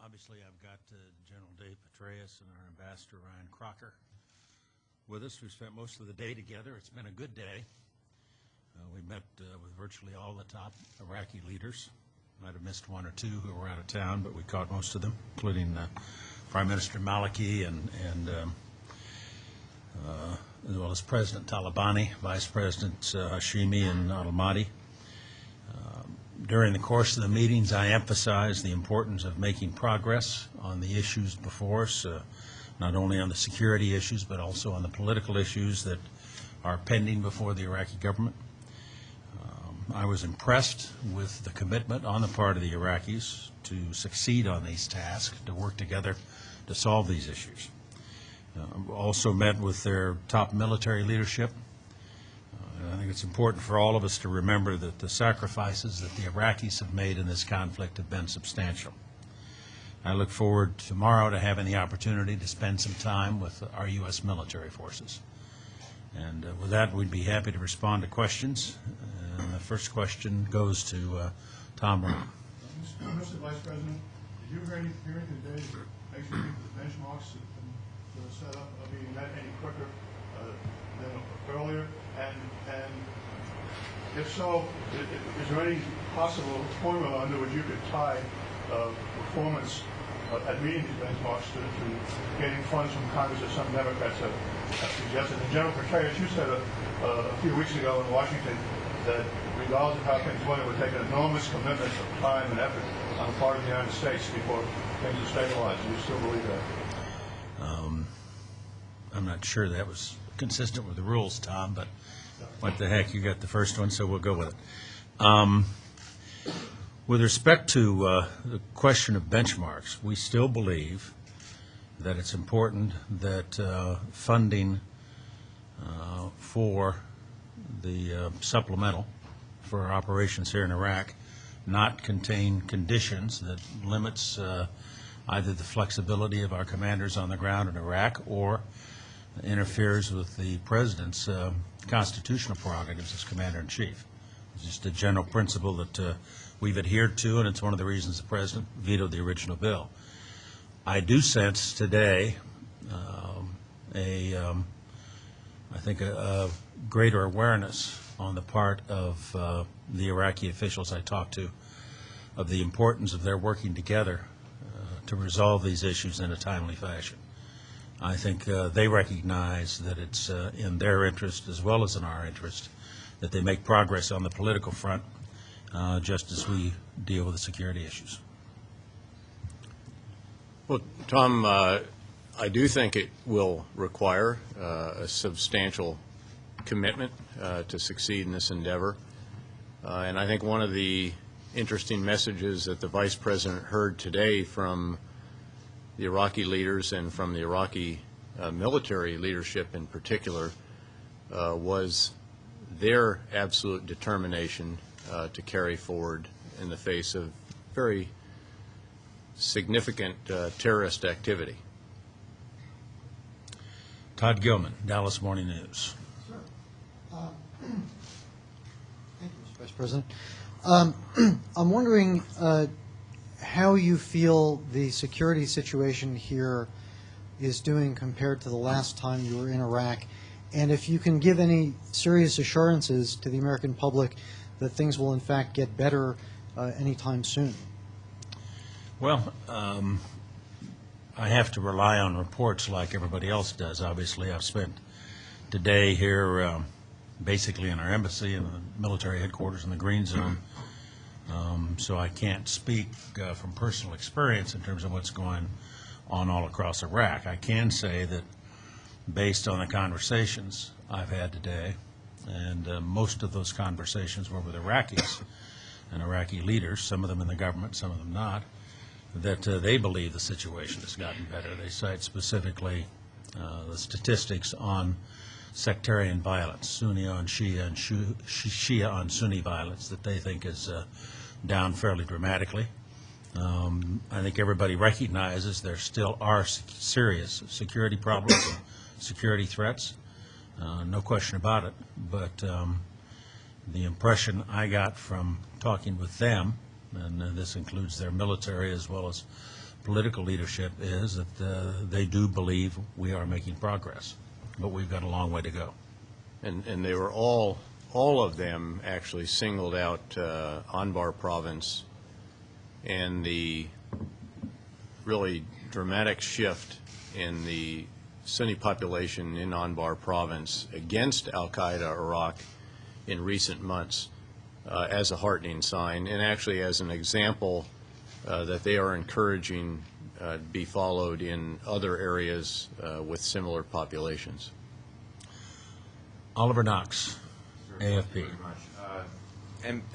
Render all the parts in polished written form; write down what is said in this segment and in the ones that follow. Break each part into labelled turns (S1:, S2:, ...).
S1: Obviously, I've got General Dave Patraeus and our Ambassador Ryan Crocker with us. We've spent most of the day together. It's been a good day. We met with virtually all the top Iraqi leaders. Might have missed one or two who were out of town, but we caught most of them, including Prime Minister Maliki and as well as President Talabani, Vice Presidents Hashimi and Al-Mahdi. During the course of the meetings, I emphasized the importance of making progress on the issues before us, not only on the security issues, but also on the political issues that are pending before the Iraqi government. I was impressed with the commitment on the part of the Iraqis to succeed on these tasks, to work together to solve these issues. Also met with their top military leadership. I think it's important for all of us to remember that the sacrifices that the Iraqis have made in this conflict have been substantial. I look forward tomorrow to having the opportunity to spend some time with our U.S. military forces. And with that, we'd be happy to respond to questions. And the first question goes to Tom Brown.
S2: Mr. Vice President, did you hear anything today that makes you think the benchmarks that are set up are being met any quicker than earlier? And if so, is there any possible formula under which you could tie performance at meeting these benchmarks to getting funds from Congress that some Democrats have suggested? And General Petraeus, you said a few weeks ago in Washington that regardless of how things went, it would take an enormous commitment of time and effort on the part of the United States before things are stabilized. Do you still believe that?
S1: I'm not sure that was consistent with the rules, Tom, but what the heck, you got the first one, so we'll go with it. With respect to the question of benchmarks, we still believe that it's important that funding for the supplemental for our operations here in Iraq not contain conditions that limits either the flexibility of our commanders on the ground in Iraq or interferes with the President's constitutional prerogatives as Commander-in-Chief. It's just a general principle that we've adhered to, and it's one of the reasons the President vetoed the original bill. I do sense today I think a greater awareness on the part of the Iraqi officials I talked to of the importance of their working together to resolve these issues in a timely fashion. I think they recognize that it's in their interest as well as in our interest that they make progress on the political front just as we deal with the security issues.
S3: Well, Tom, I do think it will require a substantial commitment to succeed in this endeavor. And I think one of the interesting messages that the Vice President heard today from the Iraqi leaders and from the Iraqi military leadership in particular was their absolute determination to carry forward in the face of very significant terrorist activity.
S1: Todd Gilman, Dallas Morning News.
S4: Sir. Thank you, Mr. Vice President. I'm wondering how you feel the security situation here is doing compared to the last time you were in Iraq, and if you can give any serious assurances to the American public that things will in fact get better anytime soon.
S1: Well, I have to rely on reports like everybody else does. Obviously, I've spent today here basically in our embassy and the military headquarters in the Green Zone, so I can't speak from personal experience in terms of what's going on all across Iraq. I can say that based on the conversations I've had today, and most of those conversations were with Iraqis and Iraqi leaders, some of them in the government, some of them not, that they believe the situation has gotten better. They cite specifically the statistics on sectarian violence, Sunni on Shia and Shia on Sunni violence, that they think is down fairly dramatically. I think everybody recognizes there still are serious security problems and security threats, no question about it. But the impression I got from talking with them, and this includes their military as well as political leadership is that they do believe we are making progress, but we've got a long way to go.
S3: And they were all of them actually singled out Anbar province and the really dramatic shift in the Sunni population in Anbar province against al-Qaeda Iraq in recent months as a heartening sign, and actually as an example that they are encouraging be followed in other areas with similar populations.
S1: Oliver Knox, AFP.
S5: Very much.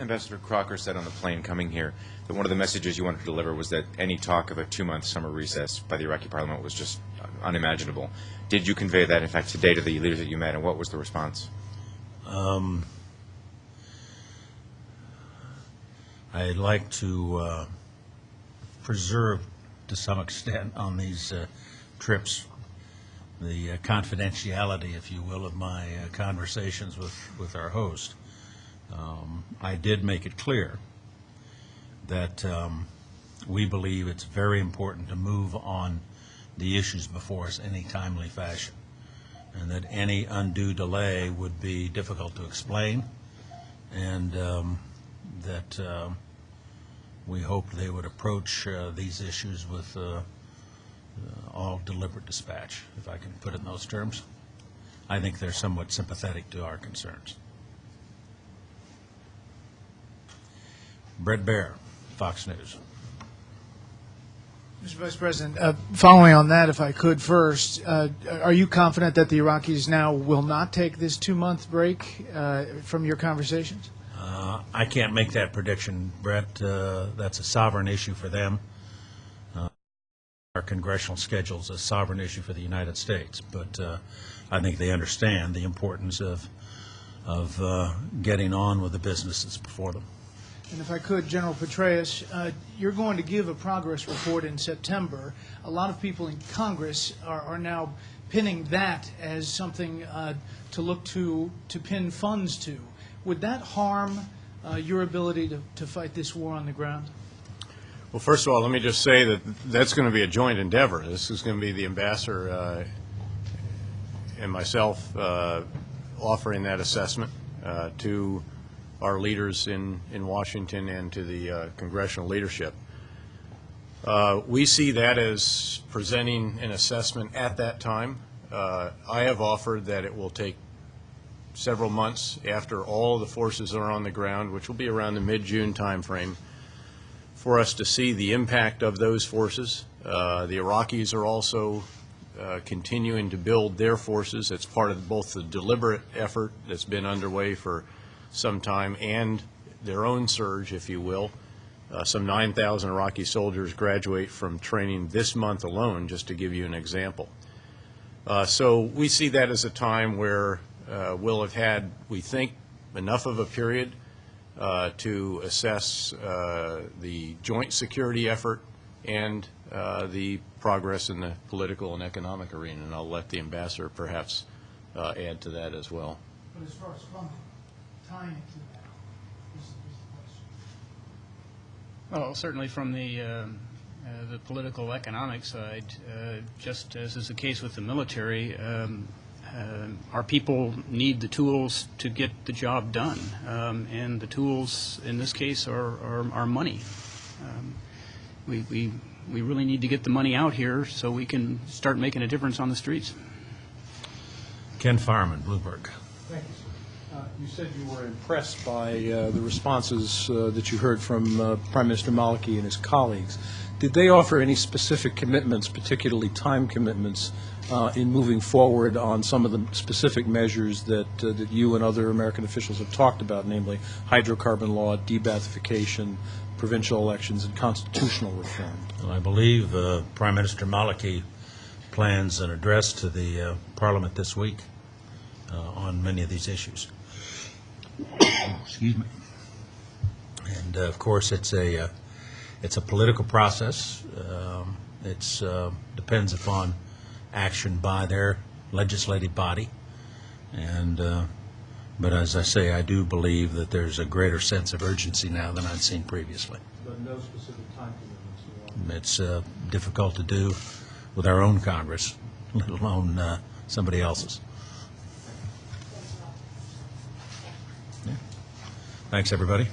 S5: Ambassador Crocker said on the plane coming here that one of the messages you wanted to deliver was that any talk of a 2-month summer recess by the Iraqi parliament was just unimaginable. Did you convey that, in fact, today to the leaders that you met, and what was the response?
S1: I'd like to preserve, to some extent, on these trips, the confidentiality, if you will, of my conversations with our host. I did make it clear that we believe it's very important to move on the issues before us in a timely fashion, and that any undue delay would be difficult to explain, and that we hoped they would approach these issues with all deliberate dispatch, if I can put it in those terms. I think they're somewhat sympathetic to our concerns. Brett Baer, Fox News.
S6: Mr. Vice President, following on that, if I could first, are you confident that the Iraqis now will not take this 2-month break from your conversations?
S1: I can't make that prediction, Brett. That's a sovereign issue for them. Our congressional schedule is a sovereign issue for the United States, but I think they understand the importance of getting on with the business that's before them.
S6: And if I could, General Petraeus, you're going to give a progress report in September. A lot of people in Congress are now pinning that as something to look to pin funds to. Would that harm your ability to fight this war on the ground?
S3: Well, first of all, let me just say that that's going to be a joint endeavor. This is going to be the ambassador and myself offering that assessment to our leaders in Washington and to the congressional leadership. We see that as presenting an assessment at that time. I have offered that it will take several months after all the forces are on the ground, which will be around the mid-June timeframe, for us to see the impact of those forces. The Iraqis are also continuing to build their forces. It's part of both the deliberate effort that's been underway for some time and their own surge, if you will. Some 9,000 Iraqi soldiers graduate from training this month alone, just to give you an example. So we see that as a time where we'll have had, we think, enough of a period to assess the joint security effort and the progress in the political and economic arena, and I'll let the ambassador perhaps add to that as well.
S6: But as far as funding, tying it to that, this is the question.
S7: Well, certainly from the political economic side, just as is the case with the military, our people need the tools to get the job done, and the tools in this case are money. We really need to get the money out here so we can start making a difference on the streets.
S1: Ken Fireman, Bloomberg.
S8: Thank you, sir. You said you were impressed by the responses that you heard from Prime Minister Maliki and his colleagues. Did they offer any specific commitments, particularly time commitments, in moving forward on some of the specific measures that you and other American officials have talked about, namely hydrocarbon law, de-Baathification, provincial elections, and constitutional reform?
S1: Well, I believe Prime Minister Maliki plans an address to the Parliament this week on many of these issues. Excuse me. And of course, it's a political process. It depends upon action by their legislative body, and but as I say, I do believe that there's a greater sense of urgency now than I'd seen previously.
S8: But no specific time commitments?
S1: It's difficult to do with our own Congress, let alone somebody else's. Yeah. Thanks, everybody.